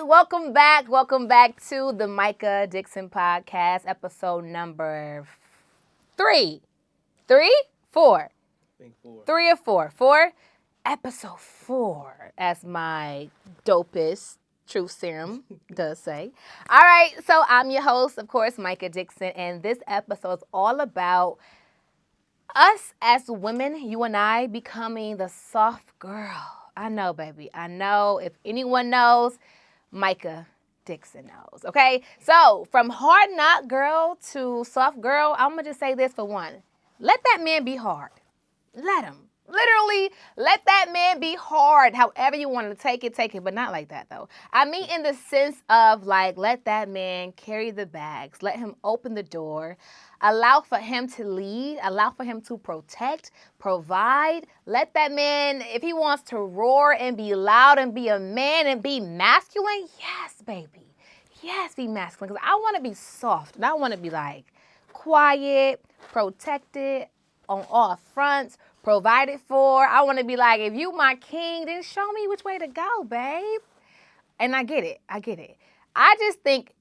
welcome back. Welcome back to the Micah Dixon podcast, episode number 3. 3? 4. I think 4. 3 or 4. 4? Episode 4, as my dopest truth serum does say. All right, so I'm your host, of course, Micah Dixon, and this episode is all about us as women, you and I, becoming the soft girl. I know, baby. I know. If anyone knows, Micah Dixon knows, okay? So, from hard knock girl to soft girl, I'm going to just say this for one. Let that man be hard. Let him. Literally, let that man be hard. However you want to take it, but not like that, though. I mean in the sense of, like, let that man carry the bags. Let him open the door. Allow for him to lead. Allow for him to protect, provide. Let that man, if he wants to roar and be loud and be a man and be masculine, yes, baby. Yes, be masculine. Because I want to be soft. And I want to be, like, quiet, protected on all fronts, provided for. I want to be like, if you my king, then show me which way to go, babe. And I get it. I just think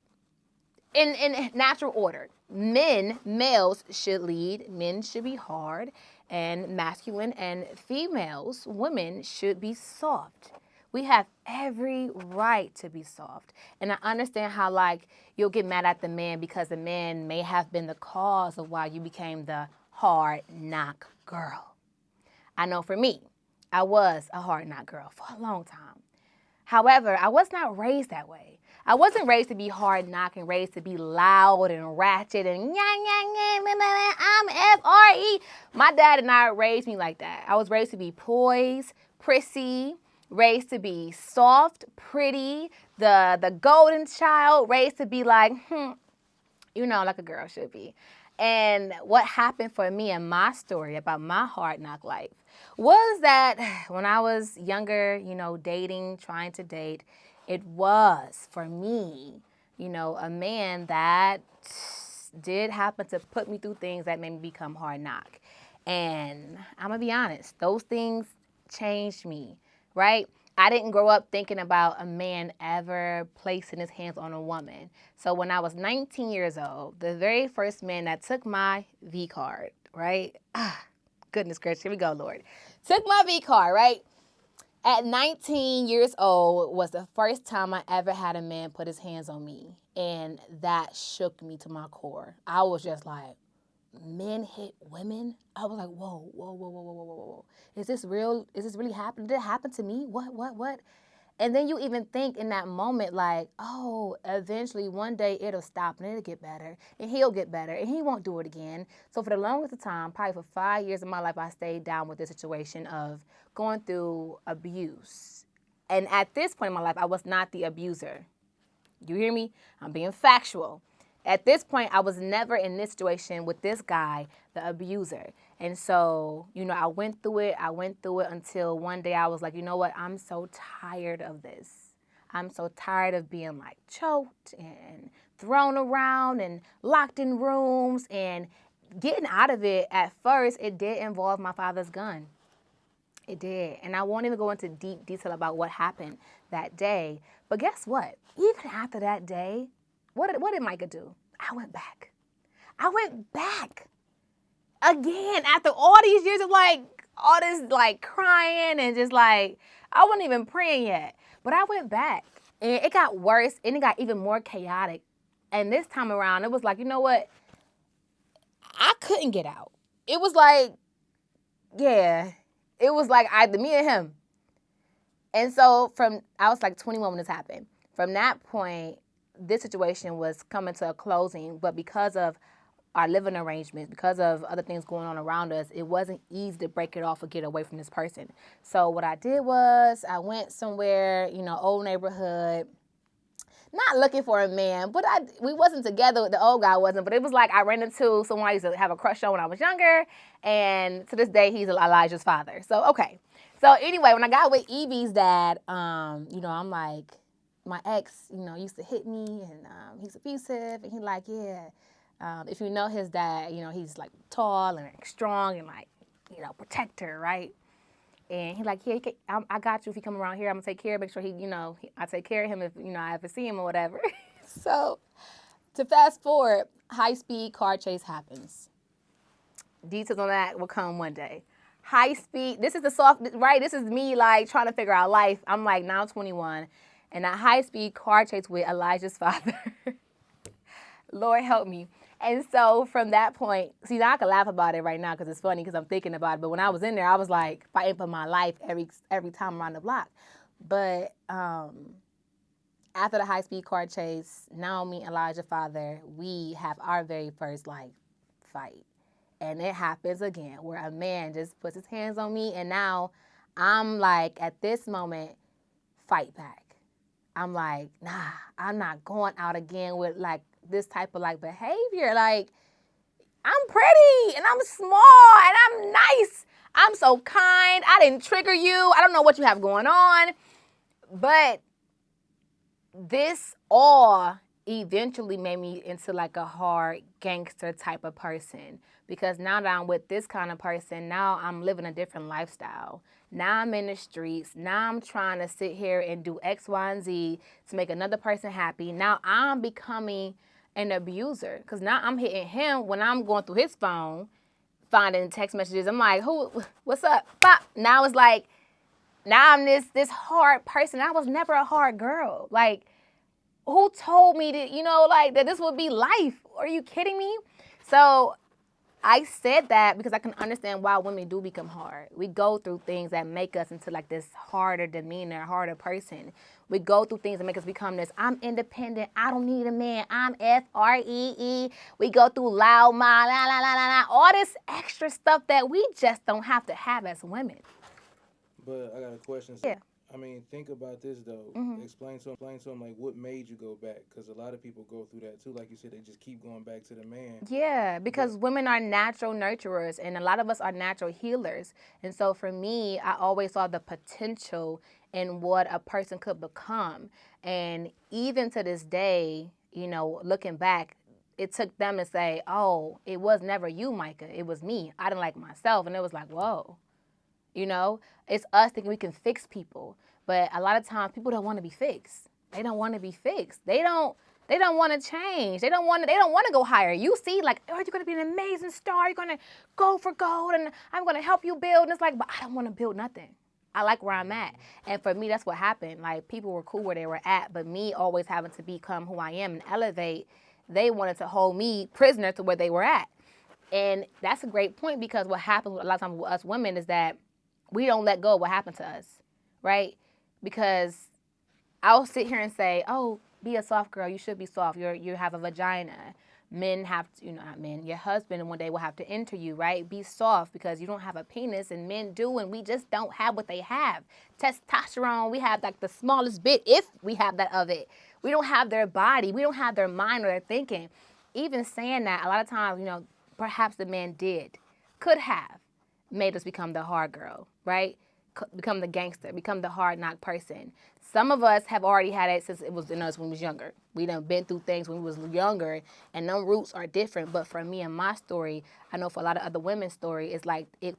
in natural order, males should lead, men should be hard and masculine, and females, women, should be soft. We have every right to be soft. And I understand how, like, you'll get mad at the man because the man may have been the cause of why you became the hard knock girl. I know for me, I was a hard knock girl for a long time. However, I was not raised that way. I wasn't raised to be hard knock and raised to be loud and ratchet and I'm F-R-E. My dad did not raise me like that. I was raised to be poised, prissy, raised to be soft, pretty, the golden child, raised to be like, like a girl should be. And what happened for me and my story about my hard knock life was that when I was younger, dating, trying to date, it was, for me, a man that did happen to put me through things that made me become hard knock. And I'm going to be honest, those things changed me, right? I didn't grow up thinking about a man ever placing his hands on a woman. So when I was 19 years old, the very first man that took my V card, right? Goodness gracious, here we go, Lord. Took my V card, right? At 19 years old was the first time I ever had a man put his hands on me. And that shook me to my core. I was just like, men hit women? I was like, whoa. Is this real? Is this really happening? Did it happen to me? What? And then you even think in that moment, like, oh, eventually one day it'll stop and it'll get better and he'll get better and he won't do it again. So for the longest of time, probably for 5 years of my life, I stayed down with this situation of going through abuse. And at this point in my life, I was not the abuser. You hear me? I'm being factual. At this point, I was never in this situation with this guy, the abuser. And so, I went through it until one day I was like, you know what? I'm so tired of this. I'm so tired of being like choked and thrown around and locked in rooms and getting out of it. At first, it did involve my father's gun. It did. And I won't even go into deep detail about what happened that day. But guess what? Even after that day, what did Micah do? I went back. Again, after all these years of all this crying and just I wasn't even praying yet. But I went back. And it got worse and it got even more chaotic. And this time around, it was like, you know what? I couldn't get out. It was like, yeah. It was like either me or him. And so I was like 21 when this happened. From that point, this situation was coming to a closing, but because of our living arrangements, because of other things going on around us, it wasn't easy to break it off or get away from this person. So what I did was I went somewhere, old neighborhood, not looking for a man, but we wasn't together, the old guy wasn't, but it was like I ran into someone I used to have a crush on when I was younger, and to this day, he's Elijah's father. So, okay. So anyway, when I got with Evie's dad, I'm like, my ex, used to hit me, and he's abusive, and he like, yeah. If you know his dad, he's like tall and strong and protector, right? And he like, yeah, I got you if he come around here. I'm gonna take care, make sure I take care of him if I ever see him or whatever. So to fast forward, high speed car chase happens. Details on that will come one day. High speed. This is the soft, right? This is me like trying to figure out life. I'm like now 21, and a high speed car chase with Elijah's father. Lord help me. And so from that point, see, now I can laugh about it right now because it's funny because I'm thinking about it. But when I was in there, I was like fighting for my life every time around the block. But after the high speed car chase, now me and Elijah's father, we have our very first like fight. And it happens again where a man just puts his hands on me, and now I'm like, at this moment, fight back. I'm like, nah, I'm not going out again with like this type of like behavior. Like, I'm pretty and I'm small and I'm nice. I'm so kind. I didn't trigger you. I don't know what you have going on. But this all eventually made me into like a hard gangster type of person, because now that I'm with this kind of person, now I'm living a different lifestyle. Now I'm in the streets. Now I'm trying to sit here and do X, Y, and Z to make another person happy. Now I'm becoming an abuser, because now I'm hitting him when I'm going through his phone, finding text messages. I'm like, what's up? Pop. Now it's like, now I'm this hard person. I was never a hard girl. Like, who told me that, like that this would be life? Are you kidding me? So I said that because I can understand why women do become hard. We go through things that make us into like this harder demeanor, harder person. We go through things that make us become this, I'm independent, I don't need a man, I'm FREE. We go through loud mind, la la la la la, all this extra stuff that we just don't have to have as women. But I got a question. Yeah. I mean, think about this though. Explain to them like what made you go back, because a lot of people go through that too. Like you said, they just keep going back to the man. Yeah, because women are natural nurturers and a lot of us are natural healers. And so for me, I always saw the potential in what a person could become. And even to this day, looking back, it took them to say, oh, it was never you, Micah. It was me. I didn't like myself. And it was like, whoa. It's us thinking we can fix people. But a lot of times people don't want to be fixed. They don't want to be fixed. They don't want to change. They don't want to go higher. You see, like, oh, you're going to be an amazing star. You're going to go for gold and I'm going to help you build. And it's like, but I don't want to build nothing. I like where I'm at. And for me, that's what happened. Like, people were cool where they were at, but me always having to become who I am and elevate, they wanted to hold me prisoner to where they were at. And that's a great point, because what happens a lot of times with us women is that we don't let go of what happened to us, right? Because I'll sit here and say, oh, be a soft girl. You should be soft. You have a vagina. Men have to, not men, your husband one day will have to enter you, right? Be soft because you don't have a penis, and men do, and we just don't have what they have. Testosterone, we have like the smallest bit, if we have that of it. We don't have their body. We don't have their mind or their thinking. Even saying that, a lot of times, perhaps the man could have made us become the hard girl, right? Become the gangster, become the hard knock person. Some of us have already had it since it was in us when we was younger. We done been through things when we was younger, and them roots are different. But for me and my story, I know for a lot of other women's story, it's like it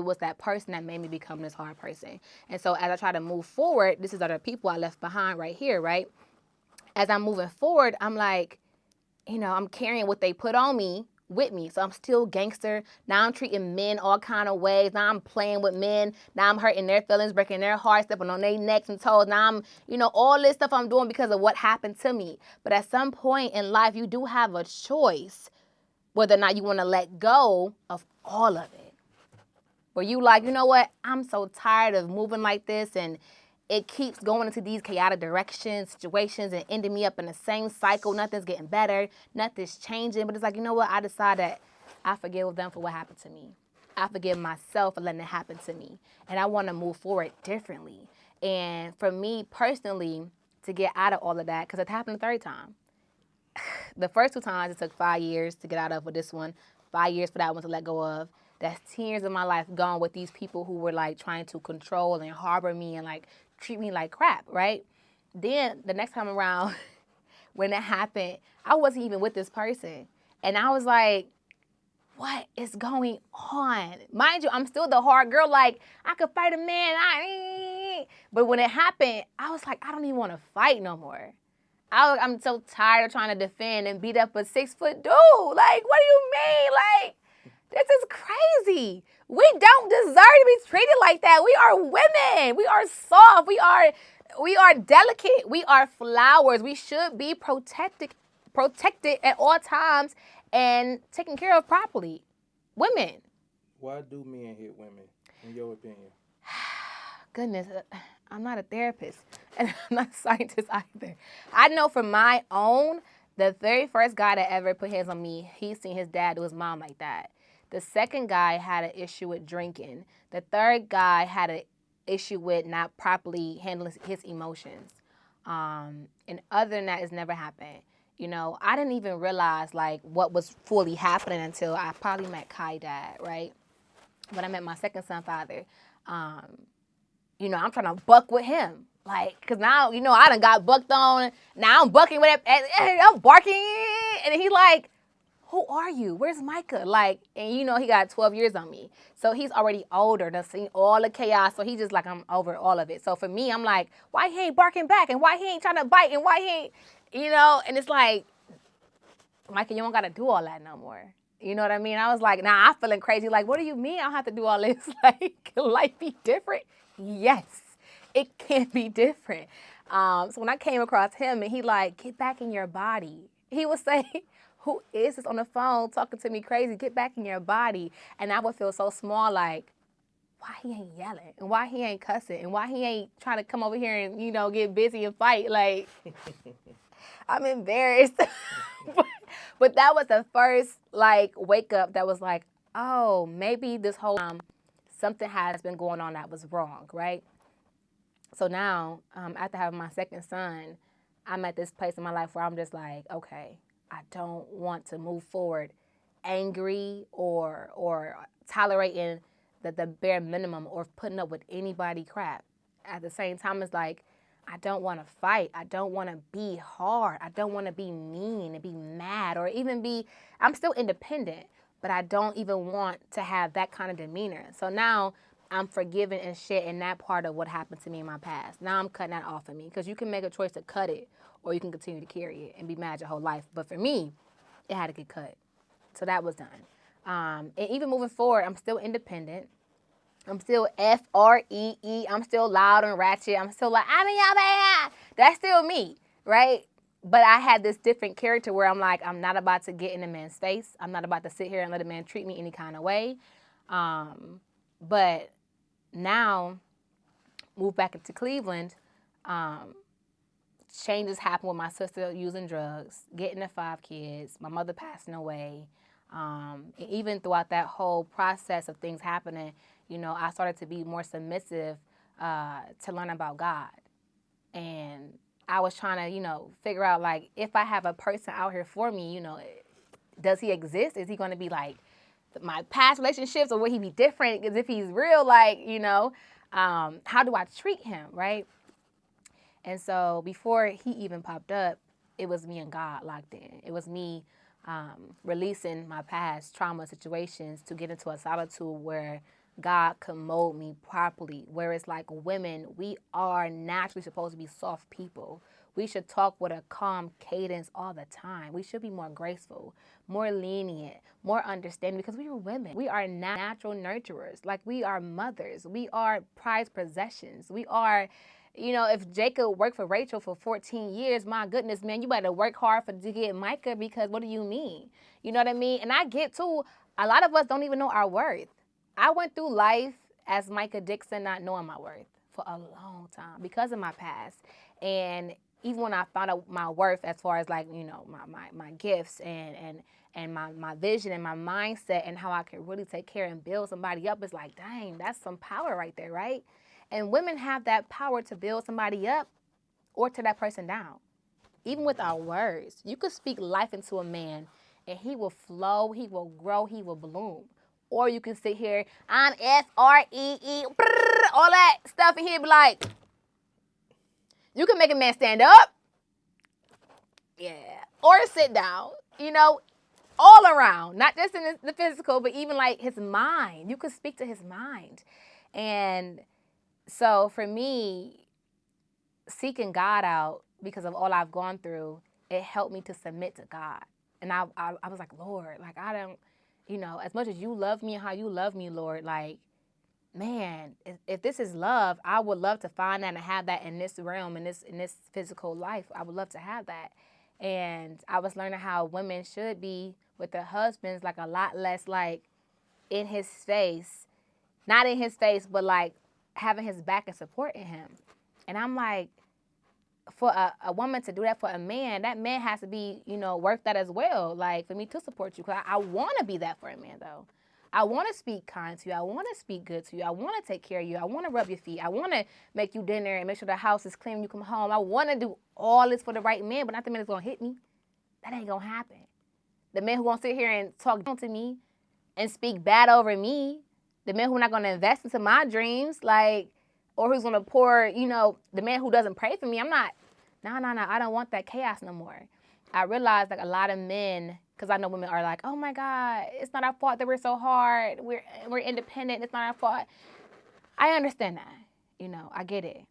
was that person that made me become this hard person. And so as I try to move forward, this is other people I left behind right here, right? As I'm moving forward, I'm like, I'm carrying what they put on me with me. So I'm still gangster. Now I'm treating men all kind of ways. Now I'm playing with men. Now I'm hurting their feelings, breaking their hearts, stepping on their necks and toes. Now I'm, all this stuff I'm doing because of what happened to me. But at some point in life, you do have a choice whether or not you want to let go of all of it. Where you like, you know what? I'm so tired of moving like this, and it keeps going into these chaotic directions, situations, and ending me up in the same cycle. Nothing's getting better. Nothing's changing. But it's like, you know what? I decide that I forgive them for what happened to me. I forgive myself for letting it happen to me. And I want to move forward differently. And for me personally, to get out of all of that, because it happened the third time. The first two times, it took 5 years to get out of with this one. 5 years for that one to let go of. That's 10 years of my life gone with these people who were like trying to control and harbor me and like treat me like crap, right? Then the next time around, when that happened, I wasn't even with this person. And I was like, what is going on? Mind you, I'm still the hard girl. Like, I could fight a man. But when it happened, I was like, I don't even want to fight no more. I'm so tired of trying to defend and beat up a 6-foot dude. Like, what do you mean? Like, this is crazy. We don't deserve to be treated like that. We are women. We are soft. We are delicate. We are flowers. We should be protected at all times and taken care of properly. Women. Why do men hit women, in your opinion? Goodness, I'm not a therapist and I'm not a scientist either. I know from my own, the very first guy that ever put hands on me, he seen his dad do his mom like that. The second guy had an issue with drinking. The third guy had an issue with not properly handling his emotions. And other than that, it's never happened. You know, I didn't even realize like what was fully happening until I probably met Kai dad, right? When I met my second son father. You know, I'm trying to buck with him. Like, because now, you know, I done got bucked on. Now I'm bucking with it. I'm barking. And he's like, who are you? Where's Micah? Like, and you know, he got 12 years on me. So he's already older, done seen all the chaos. So he's just like, I'm over all of it. So for me, I'm like, why he ain't barking back? And why he ain't trying to bite? And why he ain't, you know? And it's like, Micah, you don't got to do all that no more. You know what I mean? I was like, nah, I'm feeling crazy. Like, what do you mean I don't have to do all this? Like, can life be different? Yes, it can be different. So when I came across him and he like, get back in your body. He would say, who is this on the phone talking to me crazy? Get back in your body. And I would feel so small, like, why he ain't yelling? And why he ain't cussing? And why he ain't trying to come over here and, you know, get busy and fight? Like, I'm embarrassed. But that was the first, like, wake up that was like, oh, maybe this whole time something has been going on that was wrong, right? So now, after having my second son, I'm at this place in my life where I'm just like, okay, I don't want to move forward angry or tolerating the bare minimum or putting up with anybody crap. At the same time, it's like, I don't want to fight. I don't want to be hard. I don't want to be mean and be mad or even be, I'm still independent, but I don't even want to have that kind of demeanor. So now I'm forgiving and shedding that part of what happened to me in my past. Now I'm cutting that off of me because you can make a choice to cut it or you can continue to carry it and be mad your whole life. But for me, it had to get cut. So that was done. And even moving forward, I'm still independent. I'm still Free. I'm still loud and ratchet. I'm still like, I'm in your bed. That's still me, right? But I had this different character where I'm like, I'm not about to get in a man's face. I'm not about to sit here and let a man treat me any kind of way. But now, moved back into Cleveland, changes happened with my sister using drugs, getting the 5 kids, my mother passing away. And even throughout that whole process of things happening, you know, I started to be more submissive to learn about God. And I was trying to, you know, figure out, like, if I have a person out here for me, you know, does he exist? Is he going to be like my past relationships or will he be different? Because if he's real, like, you know, how do I treat him, right? And so before he even popped up, it was me and God locked in. It was me releasing my past trauma situations to get into a solitude where God could mold me properly. Whereas like women, we are naturally supposed to be soft people. We should talk with a calm cadence all the time. We should be more graceful, more lenient, more understanding because we are women. We are natural nurturers. Like we are mothers. We are prized possessions. We are, you know, if Jacob worked for Rachel for 14 years, my goodness, man, you better work hard to get Micah because what do you mean? You know what I mean? And I get too, a lot of us don't even know our worth. I went through life as Micah Dixon not knowing my worth for a long time because of my past. And even when I found out my worth as far as like, you know, my gifts and my vision and my mindset and how I can really take care and build somebody up, it's like, dang, that's some power right there, right? And women have that power to build somebody up or tear that person down. Even with our words, you could speak life into a man and he will flow, he will grow, he will bloom. Or you can sit here, I'm Free, all that stuff, and he'll be like, you can make a man stand up, yeah, or sit down, you know. all around, not just in the physical, but even like his mind. You could speak to his mind. And so for me, seeking God out because of all I've gone through, it helped me to submit to God. And I was like, Lord, like I don't, as much as you love me and how you love me, Lord, like, man, if this is love, I would love to find that and have that in this realm, in this physical life. I would love to have that. And I was learning how women should be with their husbands, like a lot less like in his face, not in his face, but like having his back and supporting him. And I'm like, for a woman to do that for a man, that man has to be, worth that as well. Like for me to support you, because I want to be that for a man though. I want to speak kind to you. I want to speak good to you. I want to take care of you. I want to rub your feet. I want to make you dinner and make sure the house is clean when you come home. I want to do all this for the right man, but not the man that's going to hit me. That ain't going to happen. The man who going to sit here and talk down to me and speak bad over me. The man who's not going to invest into my dreams, like, or who's going to pour, the man who doesn't pray for me. I'm not, no, I don't want that chaos no more. I realized like a lot of men, because I know women are like, oh my God, it's not our fault that we're so hard. We're independent. It's not our fault. I understand that. I get it.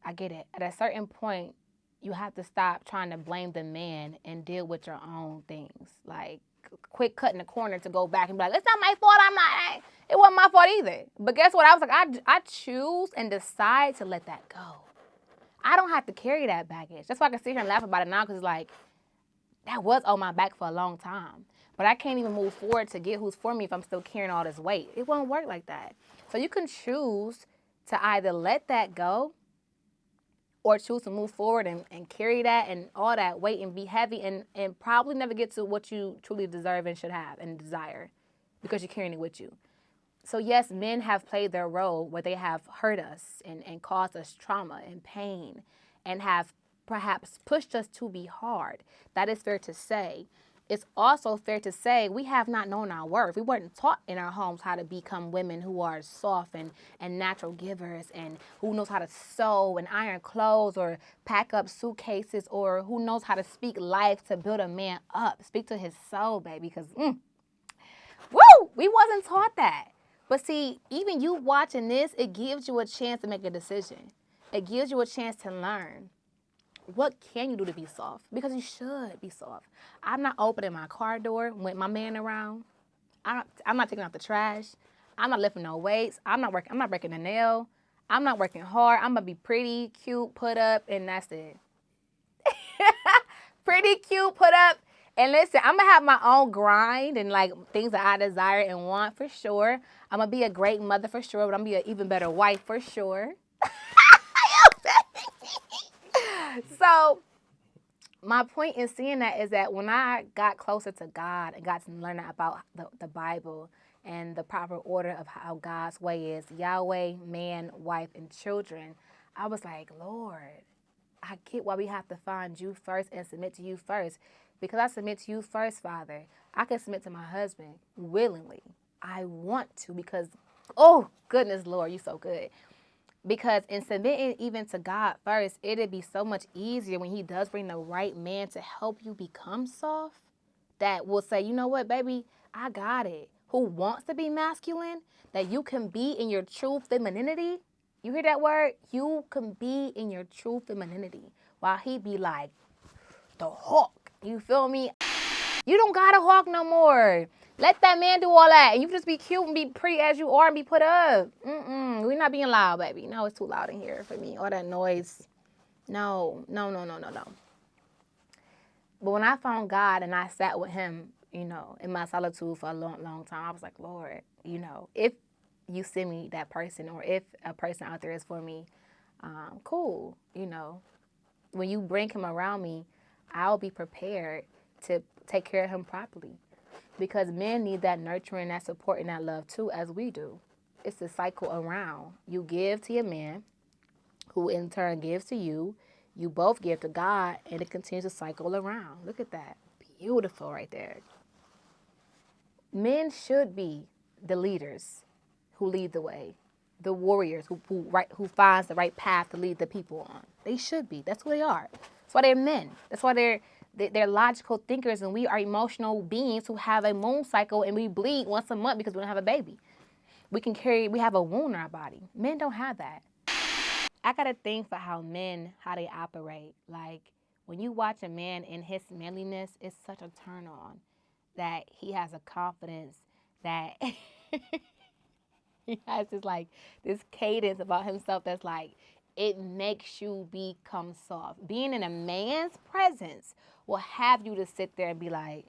At a certain point, you have to stop trying to blame the man and deal with your own things. Like, quit cutting the corner to go back and be like, it's not my fault. It wasn't my fault either. But guess what? I was like, I choose and decide to let that go. I don't have to carry that baggage. That's why I can sit here and laugh about it now, because like, that was on my back for a long time. But I can't even move forward to get who's for me if I'm still carrying all this weight. It won't work like that. So you can choose to either let that go or choose to move forward and carry that and all that weight and be heavy and probably never get to what you truly deserve and should have and desire because you're carrying it with you. So yes, men have played their role where they have hurt us and caused us trauma and pain and have perhaps pushed us to be hard. That is fair to say. It's also fair to say we have not known our worth. We weren't taught in our homes how to become women who are soft and natural givers and who knows how to sew and iron clothes or pack up suitcases or who knows how to speak life to build a man up. Speak to his soul, baby, because, we wasn't taught that. But see, even you watching this, it gives you a chance to make a decision. It gives you a chance to learn. What can you do to be soft? Because you should be soft. I'm not opening my car door with my man around. I'm not taking out the trash. I'm not lifting no weights. I'm not breaking a nail. I'm not working hard. I'm going to be pretty, cute, put up, and that's it. Pretty, cute, put up. And listen, I'm going to have my own grind and like things that I desire and want for sure. I'm going to be a great mother for sure, but I'm going to be an even better wife for sure. So my point in seeing that is that when I got closer to God and got to learn about the Bible and the proper order of how God's way is, Yahweh, man, wife, and children, I was like, Lord, I get why we have to find you first and submit to you first. Because I submit to you first, Father, I can submit to my husband willingly. I want to because, oh, goodness, Lord, you're so good. Because in submitting even to God first, it'd be so much easier when he does bring the right man to help you become soft that will say, you know what, baby, I got it. Who wants to be masculine, that you can be in your true femininity. You hear that word? You can be in your true femininity. While he be like, the hawk. You feel me? You don't got to hawk no more. Let that man do all that. And you can just be cute and be pretty as you are and be put up. We're not being loud, baby. No, it's too loud in here for me. All that noise. No. But when I found God and I sat with him, in my solitude for a long, long time, I was like, Lord, if you send me that person or if a person out there is for me, cool. When you bring him around me, I'll be prepared to take care of him properly. Because men need that nurturing, that support, and that love too, as we do. It's a cycle around. You give to your man, who in turn gives to you. You both give to God, and it continues to cycle around. Look at that. Beautiful right there. Men should be the leaders who lead the way. The warriors who finds the right path to lead the people on. They should be. That's who they are. That's why they're men. That's why they're They're logical thinkers, and we are emotional beings who have a moon cycle, and we bleed once a month because we don't have a baby. We have a wound in our body. Men don't have that. I got a thing for how they operate. Like, when you watch a man in his manliness, it's such a turn on that he has a confidence that he has this cadence about himself that's like, it makes you become soft. Being in a man's presence will have you to sit there and be like,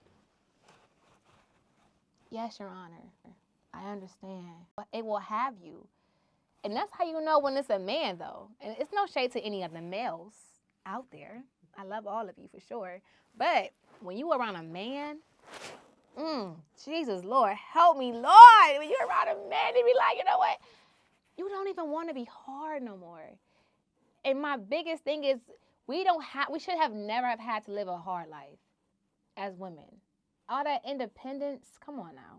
yes, Your Honor, I understand. It will have you. And that's how you know when it's a man, though. And it's no shade to any of the males out there. I love all of you for sure. But when you around a man, Jesus, Lord, help me, Lord. When you're around a man, they be like, you know what? You don't even want to be hard no more. And my biggest thing is we should have never have had to live a hard life as women. All that independence, come on now.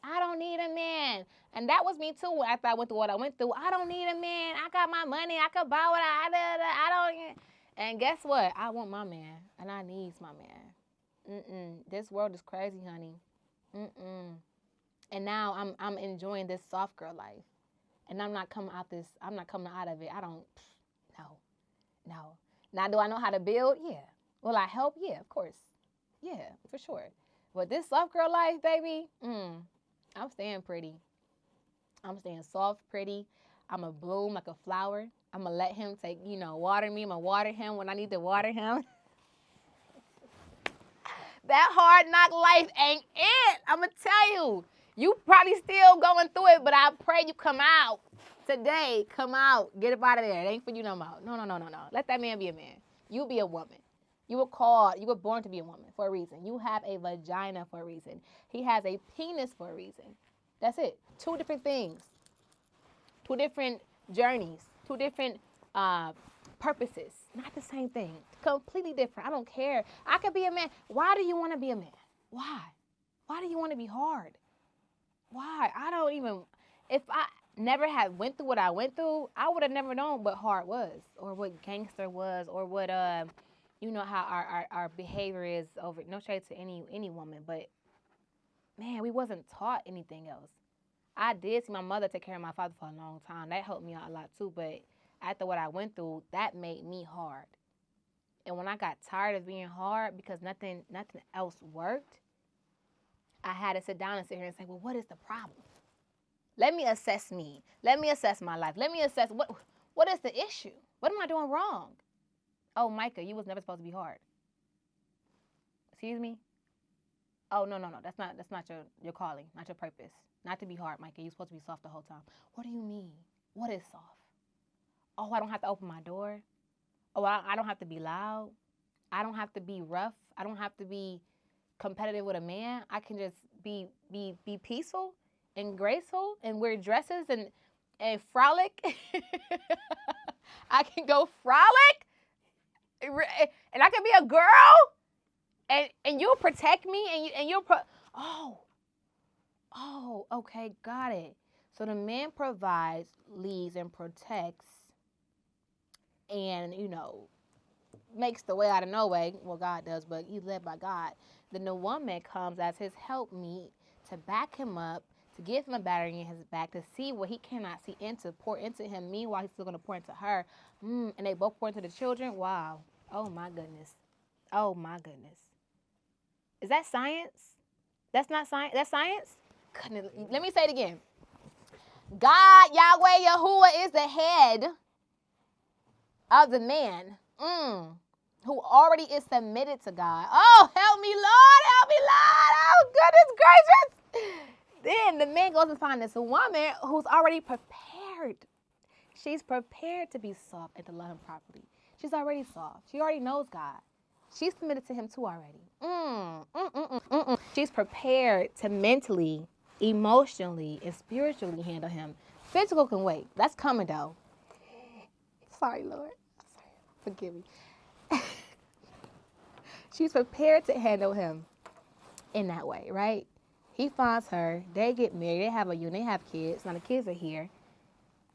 I don't need a man. And that was me too after I went through what I went through. I don't need a man. I got my money. I could buy what I don't. And guess what? I want my man. And I needs my man. This world is crazy, honey. And now I'm enjoying this soft girl life. And I'm not coming out of it. No. Now, do I know how to build? Yeah. Will I help? Yeah, of course. Yeah, for sure. But this soft girl life, baby, I'm staying pretty. I'm staying soft, pretty. I'm going to bloom like a flower. I'm going to let him water me. I'm going to water him when I need to water him. That hard knock life ain't it. I'm going to tell you. You probably still going through it, but I pray you come out today. Come out. Get up out of there. It ain't for you no more. No. Let that man be a man. You be a woman. You were born to be a woman for a reason. You have a vagina for a reason. He has a penis for a reason. That's it. Two different things. Two different journeys. Two different purposes. Not the same thing. Completely different. I don't care. I could be a man. Why do you want to be a man? Why? Why do you want to be hard? Why? If I never had went through what I went through, I would have never known what hard was, or what gangster was, or what how our behavior is over. No shade to any woman, but man, we wasn't taught anything else. I did see my mother take care of my father for a long time. That helped me out a lot too, but after what I went through, that made me hard. And when I got tired of being hard because nothing else worked, I had to sit down and sit here and say, well, what is the problem? Let me assess me. Let me assess my life. Let me assess what is the issue? What am I doing wrong? Oh, Micah, you was never supposed to be hard. Excuse me? Oh, no. That's not your calling, not your purpose. Not to be hard, Micah. You're supposed to be soft the whole time. What do you mean? What is soft? Oh, I don't have to open my door. Oh, I don't have to be loud. I don't have to be rough. I don't have to be competitive with a man. I can just be peaceful and graceful and wear dresses and frolic. I can go frolic. And I can be a girl, and you'll protect me, and you'll okay, got it. So the man provides, leads, and protects, and makes the way out of no way. Well, God does, but he's led by God. Then the woman comes as his helpmeet to back him up, to give him a battery in his back, to see what he cannot see, and to pour into him. Meanwhile, he's still going to pour into her. And they both pour into the children. Wow. Oh, my goodness. Oh, my goodness. Is that science? That's not science. That's science? Let me say it again. God, Yahweh, Yahuwah is the head of the man who already is submitted to God. Oh, help me, Lord. Help me, Lord. Oh, goodness gracious. Then the man goes and finds this woman who's already prepared. She's prepared to be soft and to love him properly. She's already soft. She already knows God. She's submitted to him too already. She's prepared to mentally, emotionally, and spiritually handle him. Physical can wait. That's coming though. Sorry, Lord. Forgive me. She's prepared to handle him in that way, right? He finds her. They get married. They have a union. They have kids. Now the kids are here.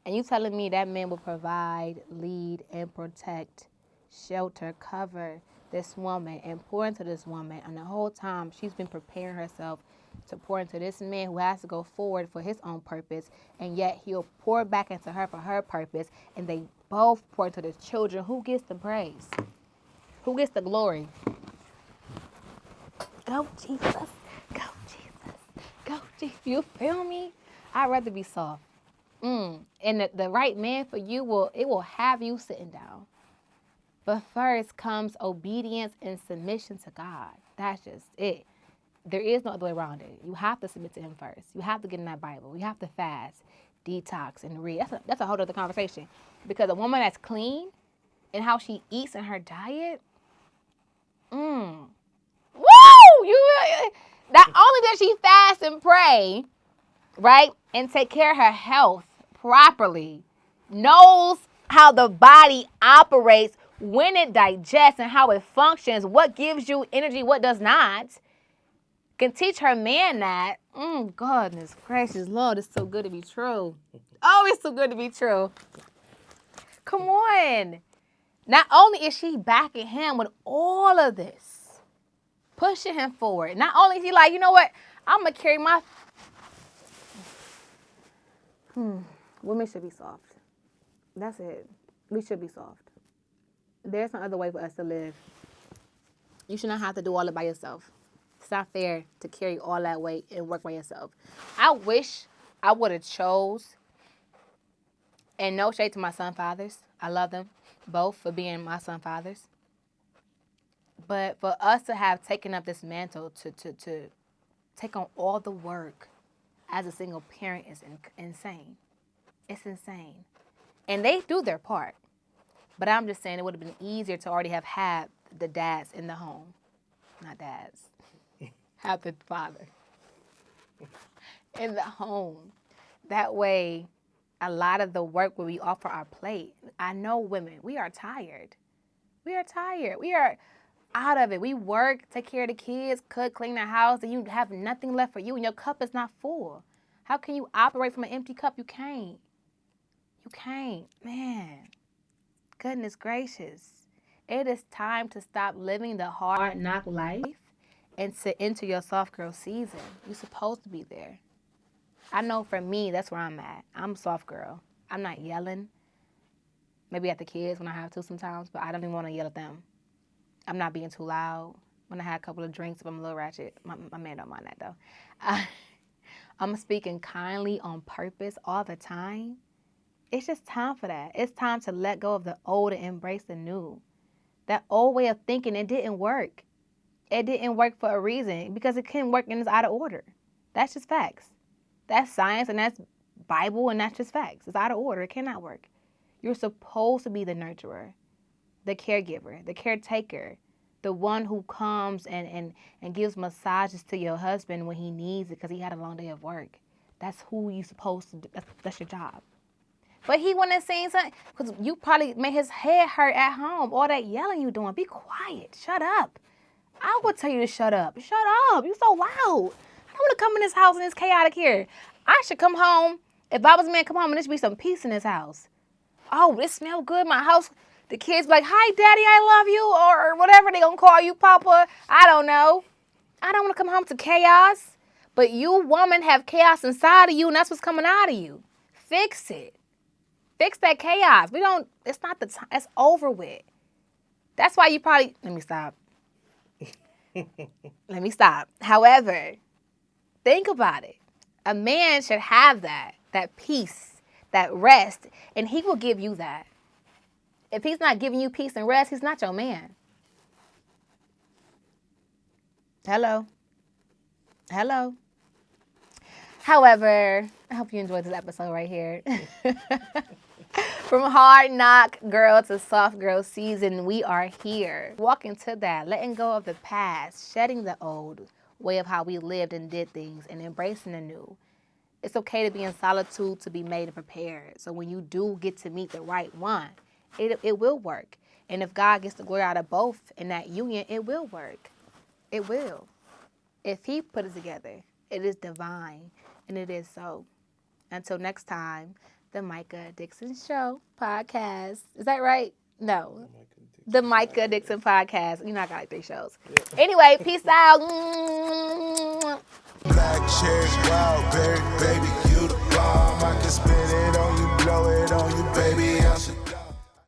And you telling me that man will provide, lead, and protect, shelter, cover, this woman and pour into this woman, and the whole time she's been preparing herself to pour into this man who has to go forward for his own purpose, and yet he'll pour back into her for her purpose, and they both pour into the children. Who gets the praise? Who gets the glory? Go Jesus, go Jesus, go Jesus. You feel me? I'd rather be soft. And the right man for you will have you sitting down. But first comes obedience and submission to God. That's just it. There is no other way around it. You have to submit to him first. You have to get in that Bible. You have to fast, detox, and read. That's a whole other conversation. Because a woman that's clean and how she eats in her diet, woo! Not only does she fast and pray, right, and take care of her health properly, knows how the body operates, when it digests and how it functions, what gives you energy, what does not, can teach her man that. Goodness gracious, Lord, it's so good to be true. Oh, it's so good to be true. Come on. Not only is she backing him with all of this, pushing him forward, not only is he like, you know what, I'm going to carry my... Women should be soft. That's it. We should be soft. There's no other way for us to live. You should not have to do all it by yourself. It's not fair to carry all that weight and work by yourself. I wish I would have chose, and no shade to my son fathers. I love them both for being my son fathers. But for us to have taken up this mantle to take on all the work as a single parent is insane. It's insane. And they do their part. But I'm just saying it would have been easier to already have had the dads in the home. Not dads. Have the father in the home. That way, a lot of the work will be off our plate. I know women, we are tired. We are tired. We are out of it. We work, take care of the kids, cook, clean the house, and you have nothing left for you, and your cup is not full. How can you operate from an empty cup? You can't. You can't. Man, goodness gracious. It is time to stop living the hard knock life and to enter your soft girl season. You're supposed to be there. I know for me, that's where I'm at. I'm a soft girl. I'm not yelling. Maybe at the kids when I have to sometimes, but I don't even want to yell at them. I'm not being too loud. When I had a couple of drinks, if I'm a little ratchet, my man don't mind that though. I'm speaking kindly on purpose all the time. It's just time for that. It's time to let go of the old and embrace the new. That old way of thinking, it didn't work. It didn't work for a reason because it couldn't work and it's out of order. That's just facts. That's science and that's Bible and that's just facts. It's out of order. It cannot work. You're supposed to be the nurturer, the caregiver, the caretaker, the one who comes and gives massages to your husband when he needs it because he had a long day of work. That's who you're supposed to do. That's your job. But he wouldn't have seen something because you probably made his head hurt at home. All that yelling you doing. Be quiet. Shut up. I would tell you to shut up. Shut up. You so loud. I don't want to come in this house and it's chaotic here. I should come home. If I was a man, come home and there should be some peace in this house. Oh, this smell good. My house. The kids be like, hi, daddy, I love you. Or whatever they going to call you, papa. I don't know. I don't want to come home to chaos. But you, woman, have chaos inside of you and that's what's coming out of you. Fix it. Fix that chaos. It's not the time. It's over with. That's why you probably, let me stop. However, think about it. A man should have that peace, that rest, and he will give you that. If he's not giving you peace and rest, he's not your man. Hello. However, I hope you enjoyed this episode right here. From hard knock girl to soft girl season, we are here. Walking to that, letting go of the past, shedding the old way of how we lived and did things, and embracing the new. It's okay to be in solitude, to be made and prepared. So when you do get to meet the right one, it will work. And if God gets the glory out of both in that union, it will work. It will. If he put it together, it is divine, and it is so. Until next time, the Micah Dixon Show podcast. Is that right? No. Micah Dixon. The Micah Dixon podcast. You know I got like 3 shows. Anyway, peace out. Black cherry, wild berry, baby, you the bomb.